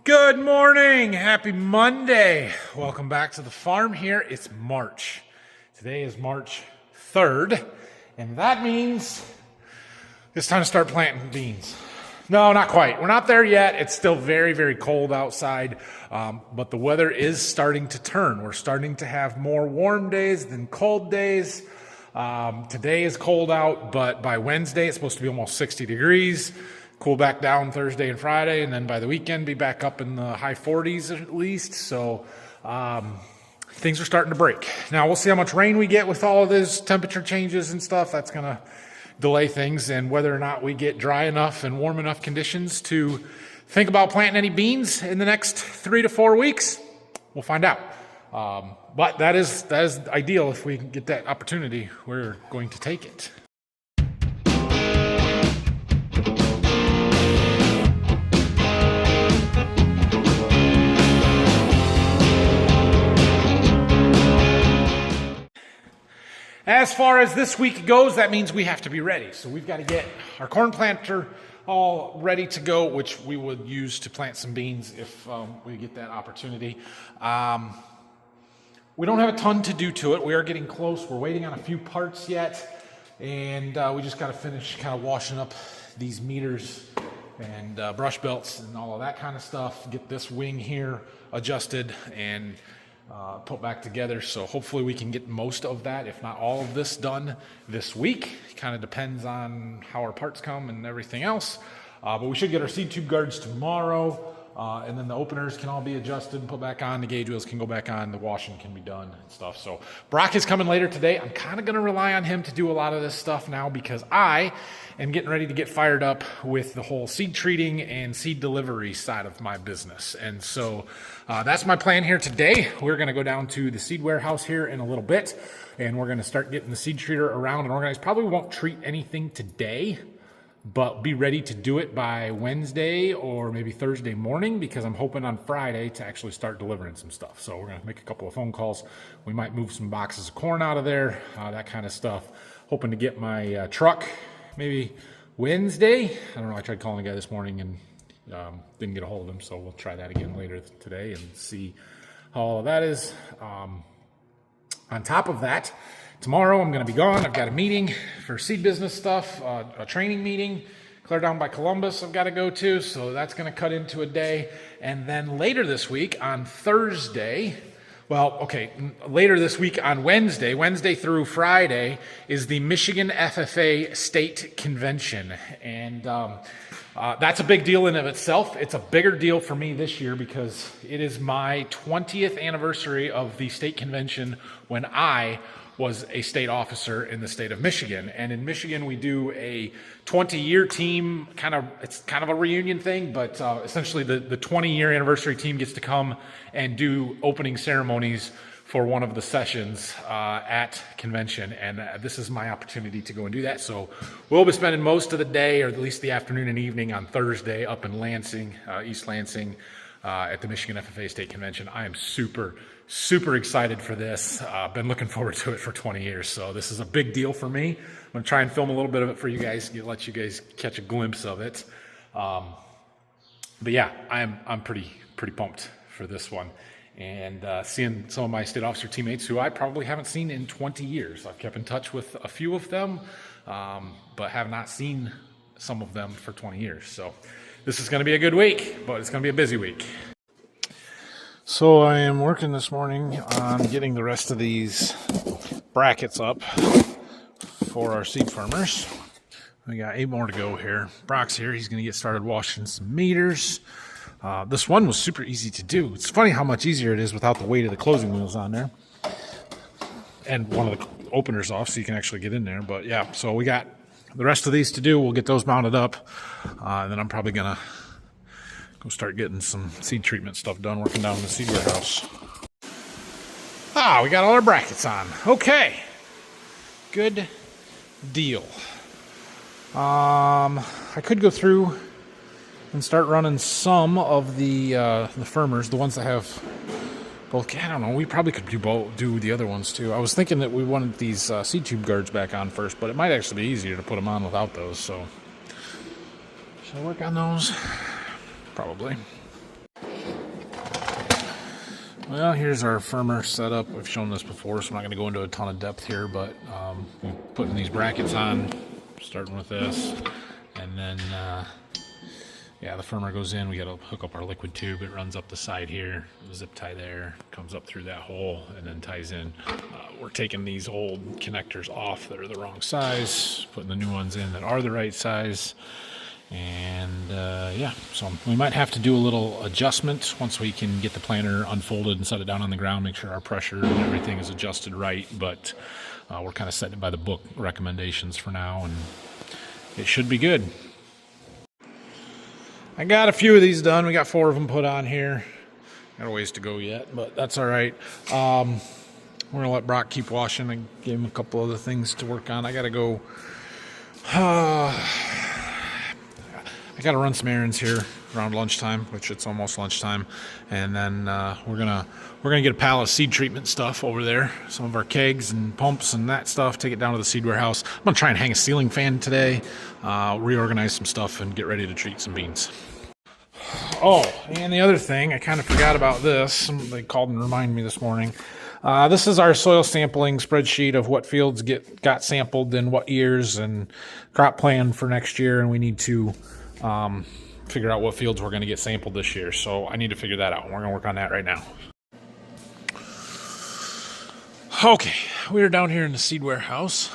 Good morning. Happy Monday. Welcome back to the farm here. It's March. Today is March 3rd, and that means it's time to start planting beans. No, not quite. We're not there yet. It's still very, very cold outside, but the weather is starting to turn. We're starting to have more warm days than cold days. Today is cold out, but by Wednesday, it's supposed to be almost 60 degrees. Cool back down Thursday and Friday, and then by the weekend be back up in the high 40s at least. So things are starting to break. Now we'll see how much rain we get with all of these temperature changes and stuff. That's going to delay things, and whether or not we get dry enough and warm enough conditions to think about planting any beans in the next 3 to 4 weeks, we'll find out. But that is ideal. If we can get that opportunity, we're going to take it. As far as this week goes, that means we have to be ready. So we've got to get our corn planter all ready to go, which we would use to plant some beans if we get that opportunity. We don't have a ton to do to it. We are getting close. We're waiting on a few parts yet, and we just got to finish kind of washing up these meters and brush belts and all of that kind of stuff. Get this wing here adjusted and put back together. So hopefully we can get most of that, if not all of this, done this week. Kind of depends on how our parts come and everything else. But we should get our seed tube guards tomorrow, and then the openers can all be adjusted and put back on. The gauge wheels can go back on. The washing can be done and stuff. So Brock is coming later today. I'm kind of going to rely on him to do a lot of this stuff now, because I am getting ready to get fired up with the whole seed treating and seed delivery side of my business. And so that's my plan here today. We're going to go down to the seed warehouse here in a little bit, and we're going to start getting the seed treater around and organized. Probably won't treat anything today, but be ready to do it by Wednesday or maybe Thursday morning, because I'm hoping on Friday to actually start delivering some stuff. So we're going to make a couple of phone calls. We might move some boxes of corn out of there, that kind of stuff. Hoping to get my truck maybe Wednesday. I don't know. I tried calling the guy this morning and didn't get a hold of him, so we'll try that again later today and see how all of that is. On top of that, tomorrow I'm going to be gone. I've got a meeting for seed business stuff, a training meeting, clear down by Columbus I've got to go to, so that's going to cut into a day. And then later this week on Thursday, later this week on Wednesday through Friday, is the Michigan FFA State Convention. And that's a big deal in of itself. It's a bigger deal for me this year because it is my 20th anniversary of the state convention when I was a state officer in the state of Michigan. And in Michigan, we do a 20-year team, it's kind of a reunion thing, but essentially the 20-year anniversary team gets to come and do opening ceremonies for one of the sessions at convention. And this is my opportunity to go and do that. So we'll be spending most of the day, or at least the afternoon and evening on Thursday, up in Lansing, East Lansing, at the Michigan FFA State Convention. I am super excited for this. Been looking forward to it for 20 years. So this is a big deal for me. I'm going to try and film a little bit of it for you guys, let you guys catch a glimpse of it. But yeah, I'm pretty pumped for this one. And seeing some of my state officer teammates who I probably haven't seen in 20 years. I've kept in touch with a few of them, but have not seen some of them for 20 years. So this is going to be a good week, but it's going to be a busy week. So I am working this morning on getting the rest of these brackets up for our seed farmers. We got 8 more to go here. Brock's here. He's going to get started washing some meters. This one was super easy to do. It's funny how much easier it is without the weight of the closing wheels on there. And one of the openers off so you can actually get in there. But yeah, so we got the rest of these to do. We'll get those mounted up. And then I'm probably going to go start getting some seed treatment stuff done, working down in the seed warehouse. We got all our brackets on. Okay. Good deal. I could go through and start running some of the firmers, the ones that have both. I don't know, we probably could do the other ones too. I was thinking that we wanted these seed tube guards back on first, but it might actually be easier to put them on without those, so should I work on those? Probably. Well, here's our firmer setup. We've shown this before, so I'm not going to go into a ton of depth here, but we're putting these brackets on, starting with this, and then, yeah, the firmer goes in. We got to hook up our liquid tube. It runs up the side here, zip tie there, comes up through that hole, and then ties in. We're taking these old connectors off that are the wrong size, putting the new ones in that are the right size. And yeah, so we might have to do a little adjustment once we can get the planter unfolded and set it down on the ground, make sure our pressure and everything is adjusted right. But we're kind of setting it by the book recommendations for now, and it should be good. I got a few of these done. We got 4 of them put on here. Got a ways to go yet, but that's all right. We're going to let Brock keep washing. I gave him a couple other things to work on. I got to go... I got to run some errands here around lunchtime, which it's almost lunchtime, and then we're gonna get a pallet of seed treatment stuff over there, some of our kegs and pumps and that stuff. Take it down to the seed warehouse. I'm gonna try and hang a ceiling fan today, reorganize some stuff, and get ready to treat some beans. Oh, and the other thing, I kind of forgot about this. Somebody called and reminded me this morning. This is our soil sampling spreadsheet of what fields got sampled in what years and crop plan for next year, and we need to figure out what fields we're going to get sampled this year. So I need to figure that out. We're going to work on that right now. Okay, we're down here in the seed warehouse.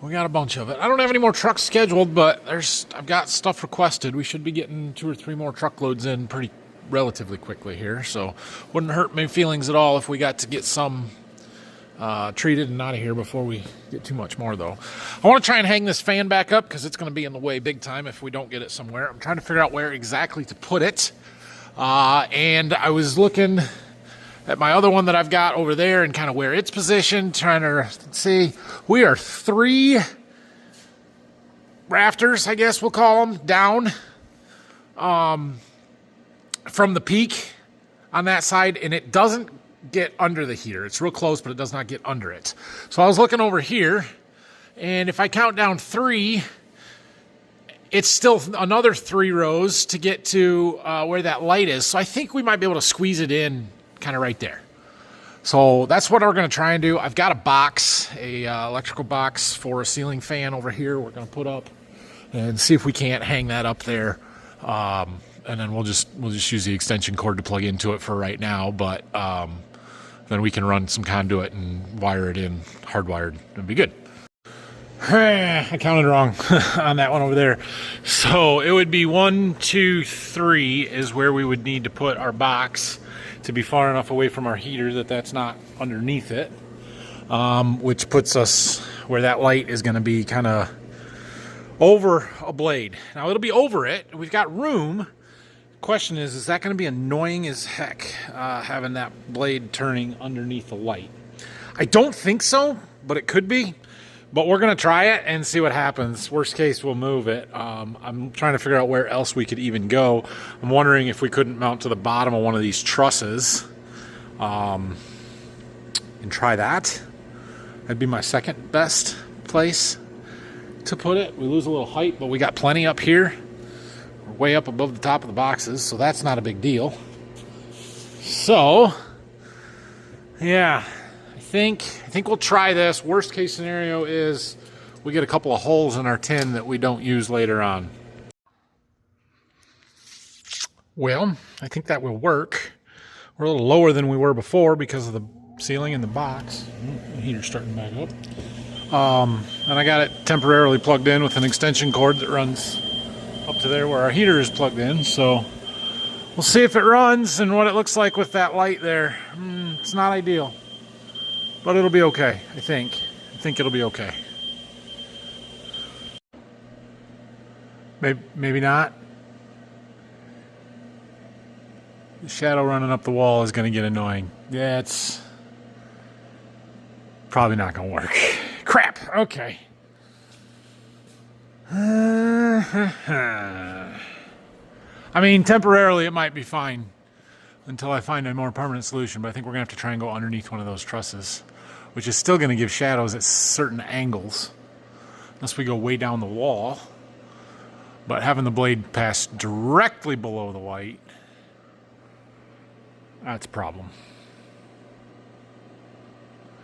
We got a bunch of it. I don't have any more trucks scheduled, but I've got stuff requested. We should be getting 2 or 3 more truckloads in relatively quickly here. So wouldn't hurt my feelings at all if we got to get some treated and out of here before we get too much more, though. I want to try and hang this fan back up because it's going to be in the way big time if we don't get it somewhere. I'm trying to figure out where exactly to put it. And I was looking at my other one that I've got over there and kind of where it's positioned, trying to see. We are 3 rafters, I guess we'll call them, down from the peak on that side, and it doesn't get under the heater. It's real close, but it does not get under it. So I was looking over here, and if I count down 3, it's still another 3 rows to get to where that light is. So I think we might be able to squeeze it in kind of right there. So that's what we're going to try and do. I've got a box, electrical box for a ceiling fan over here. We're going to put up and see if we can't hang that up there. And then we'll just use the extension cord to plug into it for right now. But then we can run some conduit and wire it in hardwired. It'll be good. I counted wrong on that one over there. So it would be 1, 2, 3 is where we would need to put our box to be far enough away from our heater that's not underneath it, which puts us where that light is going to be kind of over a blade. Now it'll be over it. We've got room. Question is that going to be annoying as heck, having that blade turning underneath the light? I don't think so, but it could be. But we're going to try it and see what happens. Worst case, we'll move it. I'm trying to figure out where else we could even go. I'm wondering if we couldn't mount to the bottom of one of these trusses and try that. That'd be my second best place to put it. We lose a little height, but we got plenty up here. We're way up above the top of the boxes, so that's not a big deal. So, yeah, I think we'll try this. Worst case scenario is we get a couple of holes in our tin that we don't use later on. Well, I think that will work. We're a little lower than we were before because of the ceiling in the box. The heater's starting back up. And I got it temporarily plugged in with an extension cord that runs up to there where our heater is plugged in. So we'll see if it runs and what it looks like with that light there. It's not ideal, but it'll be okay, I think. I think it'll be okay. Maybe not. The shadow running up the wall is going to get annoying. Yeah, it's probably not going to work. Crap. Okay. I mean, temporarily it might be fine until I find a more permanent solution, but I think we're going to have to try and go underneath one of those trusses, which is still going to give shadows at certain angles, unless we go way down the wall. But having the blade pass directly below the white, That's a problem.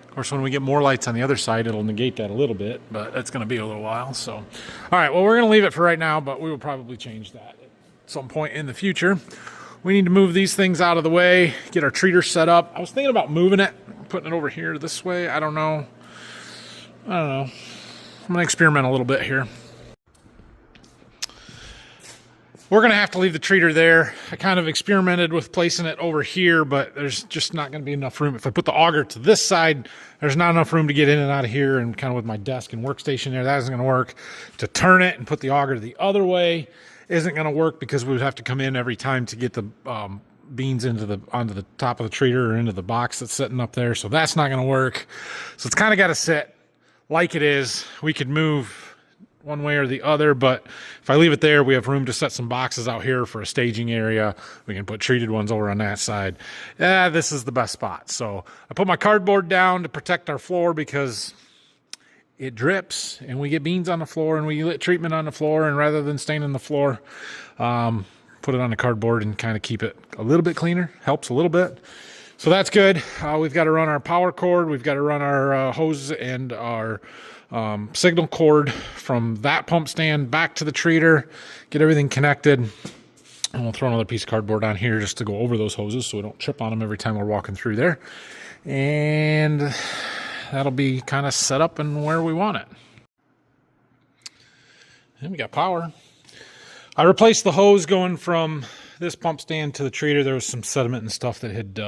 Of course, when we get more lights on the other side, it'll negate that a little bit, but that's going to be a little while. So, all right, well, we're going to leave it for right now, but we will probably change that at some point in the future. We need to move these things out of the way, get our treater set up. I was thinking about moving it, putting it over here this way. I don't know. I'm going to experiment a little bit here. We're going to have to leave the treater there. I kind of experimented with placing it over here, but there's just not going to be enough room. If I put the auger to this side, there's not enough room to get in and out of here, and kind of with my desk and workstation there, that isn't going to work. To turn it and put the auger the other way isn't going to work because we would have to come in every time to get the beans onto the top of the treater or into the box that's sitting up there. So that's not going to work. So it's kind of got to sit like it is. We could move one way or the other, but if I leave it there, we have room to set some boxes out here for a staging area. We can put treated ones over on that side. Yeah, this is the best spot. So I put my cardboard down to protect our floor because it drips and we get beans on the floor and we get treatment on the floor, and rather than staining the floor, put it on the cardboard and kind of keep it a little bit cleaner. Helps a little bit. So that's good. We've got to run our power cord. We've got to run our hose and our signal cord from that pump stand back to the treater, get everything connected, and we'll throw another piece of cardboard on here just to go over those hoses so we don't trip on them every time we're walking through there. And that'll be kind of set up and where we want it. And we got power. I replaced the hose going from this pump stand to the treater. There was some sediment and stuff that had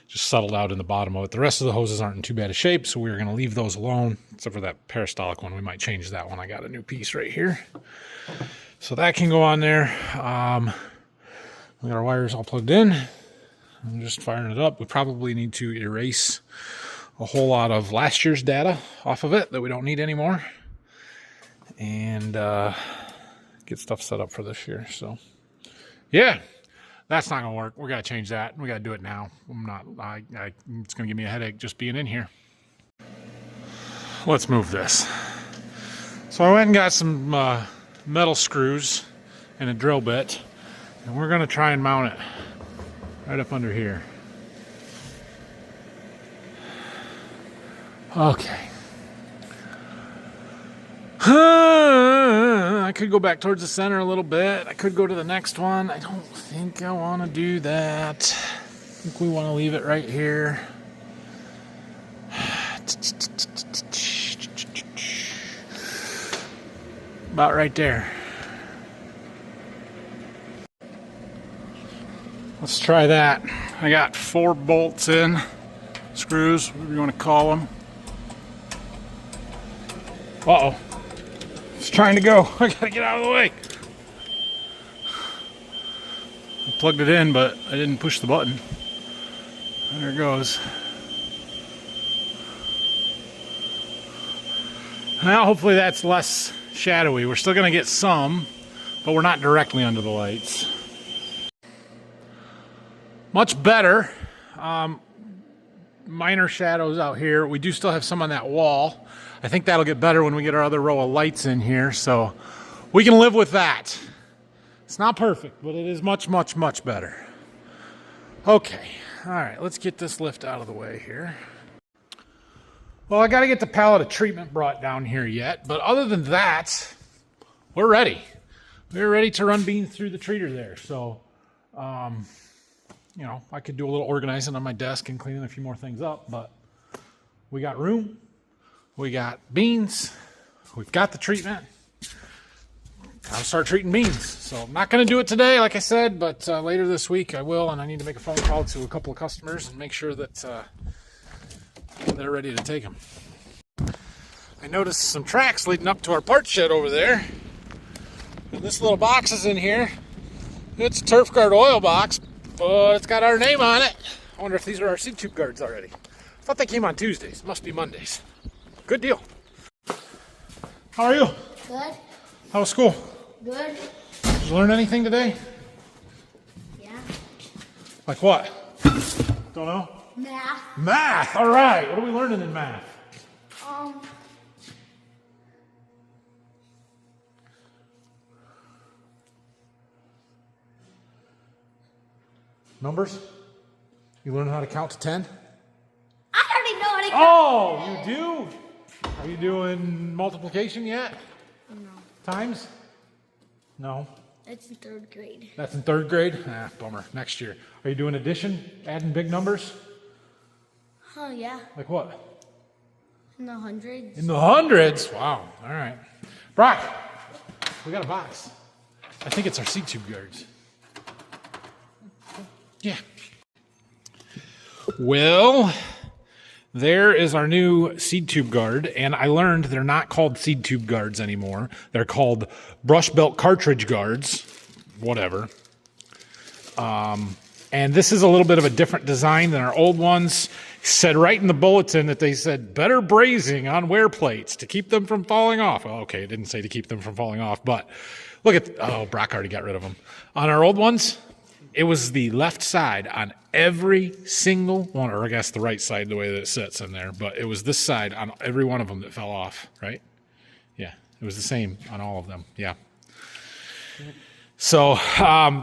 just settled out in the bottom of it. The rest of the hoses aren't in too bad a shape, so we're going to leave those alone, except for that peristolic one. We might change that one. I got a new piece right here. So that can go on there. We got our wires all plugged in. I'm just firing it up. We probably need to erase a whole lot of last year's data off of it that we don't need anymore, and get stuff set up for this year. So, yeah. That's not going to work. We got to change that. We got to do it now. It's going to give me a headache just being in here. Let's move this. So I went and got some metal screws and a drill bit, and we're going to try and mount it right up under here. Okay. I could go back towards the center a little bit. I could go to the next one. I don't think I want to do that. I think we want to leave it right here. About right there. Let's try that. I got 4 bolts in, screws, whatever you want to call them. Uh-oh. It's trying to go. I gotta get out of the way. I plugged it in, but I didn't push the button. There it goes. Now, hopefully that's less shadowy. We're still gonna get some, but we're not directly under the lights. Much better. Minor shadows out here. We do still have some on that wall. I think that'll get better when we get our other row of lights in here, so we can live with that. It's not perfect, but it is much, much, much better. Okay, all right, let's get this lift out of the way here. Well, I got to get the pallet of treatment brought down here yet, but other than that, we're ready. We're ready to run beans through the treater there, so, you know, I could do a little organizing on my desk and cleaning a few more things up, but we got room. We got beans. We've got the treatment. I'll start treating beans. So I'm not going to do it today, like I said, but later this week I will, and I need to make a phone call to a couple of customers and make sure that they're ready to take them. I noticed some tracks leading up to our parts shed over there. And this little box is in here. It's a Turf Guard oil box, but it's got our name on it. I wonder if these are our seat tube guards already. I thought they came on Tuesdays. Must be Mondays. Good deal. How are you? Good. How was school? Good. Did you learn anything today? Yeah. Like what? Don't know? Math. Math! All right. What are we learning in math? Numbers? You learn how to count to 10? I already know how to count. Oh, you do? Are you doing multiplication yet? No, Times? No. that's in 3rd grade. That's in 3rd grade? Ah, bummer. Next year. Are you doing addition? Adding big numbers? Oh, yeah. Like what? In the hundreds. In the hundreds? Wow. All right. Brock, we got a box. I think it's our seed tube guards. Yeah. Well, there is our new seed tube guard, and I learned they're not called seed tube guards anymore. They're called brush belt cartridge guards, whatever. And this is a little bit of a different design than our old ones. Said right in the bulletin that they said better brazing on wear plates to keep them from falling off. Well, okay, it didn't say to keep them from falling off, but look at, oh, Brock already got rid of them. On our old ones, it was the left side on every single one, or I guess the right side the way that it sits in there, but it was this side on every one of them that fell off, right? Yeah, it was the same on all of them, yeah. So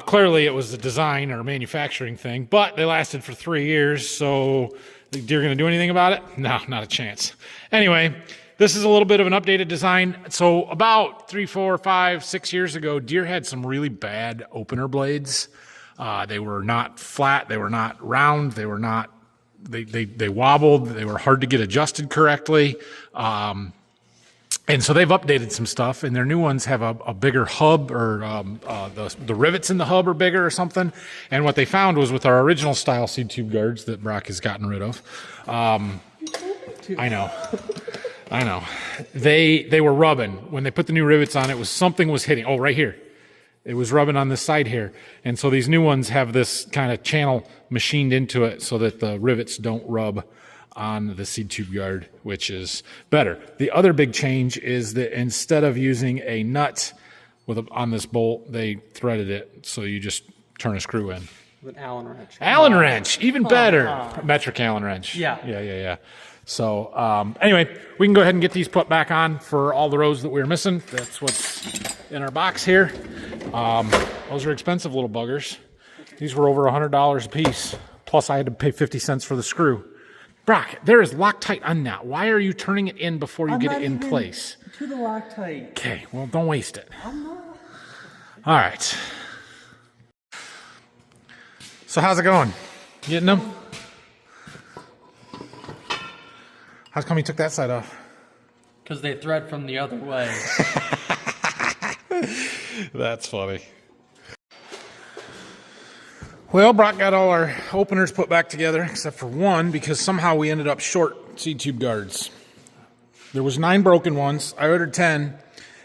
clearly it was a design or manufacturing thing, but they lasted for 3 years, so you're going to do anything about it? No, not a chance. Anyway, this is a little bit of an updated design. So about 3, 4, 5, 6 years ago, Deere had some really bad opener blades. They were not flat. They were not round. They were not, they wobbled. They were hard to get adjusted correctly. And so they've updated some stuff, and their new ones have a bigger hub, or the rivets in the hub are bigger or something. And what they found was with our original style seed tube guards that Brock has gotten rid of, I know, they were rubbing. When they put the new rivets on, something was hitting. Oh, right here. It was rubbing on this side here. And so these new ones have this kind of channel machined into it so that the rivets don't rub on the seed tube guard, which is better. The other big change is that instead of using a nut on this bolt, they threaded it, so you just turn a screw in. With an Allen wrench. Allen wrench, even better. Metric Allen wrench. Yeah. So anyway, we can go ahead and get these put back on for all the rows that we were missing. That's what's in our box here. Those are expensive little buggers. These were over $100 a piece. Plus I had to pay 50 cents for the screw. Brock, there is Loctite on that. Why are you turning it in before you get it in place? To the Loctite. Okay, well, don't waste it. I'm not. All right. So how's it going? Getting them? How come you took that side off? Because they thread from the other way. That's funny. Well, Brock got all our openers put back together, except for one, because somehow we ended up short seed tube guards. There was 9 broken ones. I ordered 10,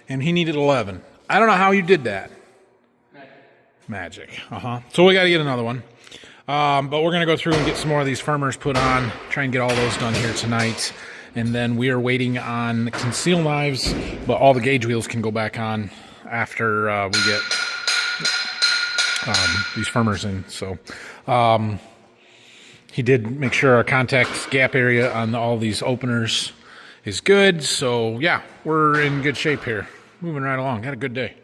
and he needed 11. I don't know how you did that. Magic. So we got to get another one. But we're going to go through and get some more of these firmers put on, try and get all those done here tonight. And then we are waiting on conceal knives, but all the gauge wheels can go back on after we get these firmers in. So he did make sure our contact gap area on all these openers is good. So yeah, we're in good shape here. Moving right along. Had a good day.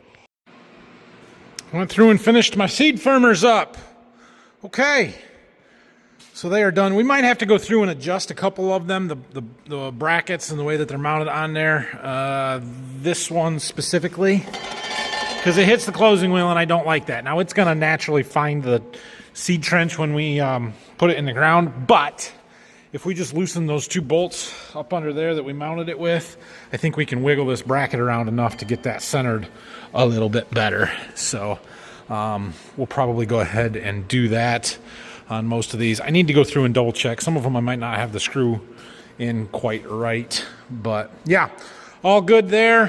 Went through and finished my seed firmers up. Okay. So they are done. We might have to go through and adjust a couple of them, the brackets and the way that they're mounted on there. This one specifically, because it hits the closing wheel and I don't like that. Now it's going to naturally find the seed trench when we put it in the ground, but if we just loosen those 2 bolts up under there that we mounted it with, I think we can wiggle this bracket around enough to get that centered a little bit better. So we'll probably go ahead and do that on most of these. I need to go through and double check. Some of them I might not have the screw in quite right, but yeah, all good there.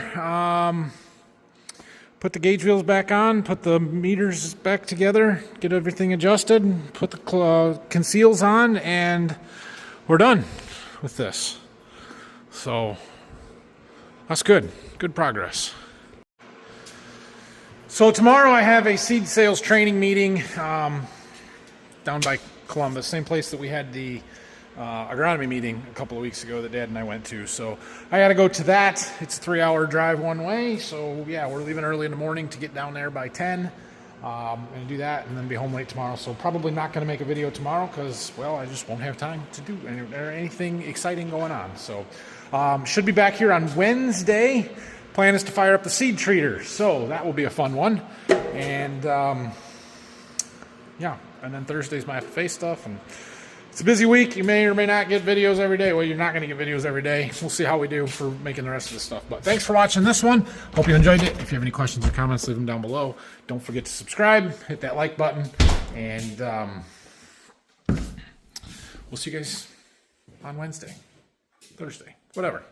Put the gauge wheels back on, put the meters back together, get everything adjusted, put the conceals on, and we're done with this. So that's good. Good progress. So tomorrow I have a seed sales training meeting down by Columbus, same place that we had the agronomy meeting a couple of weeks ago that Dad and I went to. So I got to go to that. It's a 3-hour drive one way. So yeah, we're leaving early in the morning to get down there by 10. And do that, and then be home late tomorrow. So probably not going to make a video tomorrow because, well, I just won't have time to do anything exciting going on. So should be back here on Wednesday. Plan is to fire up the seed treater, so that will be a fun one. And yeah, and then Thursday's my FFA stuff, and it's a busy week. You may or may not get videos every day. Well, you're not going to get videos every day. We'll see how we do for making the rest of this stuff. But thanks for watching this one. Hope you enjoyed it. If you have any questions or comments, leave them down below. Don't forget to subscribe, hit that like button, and we'll see you guys on Wednesday, Thursday, whatever.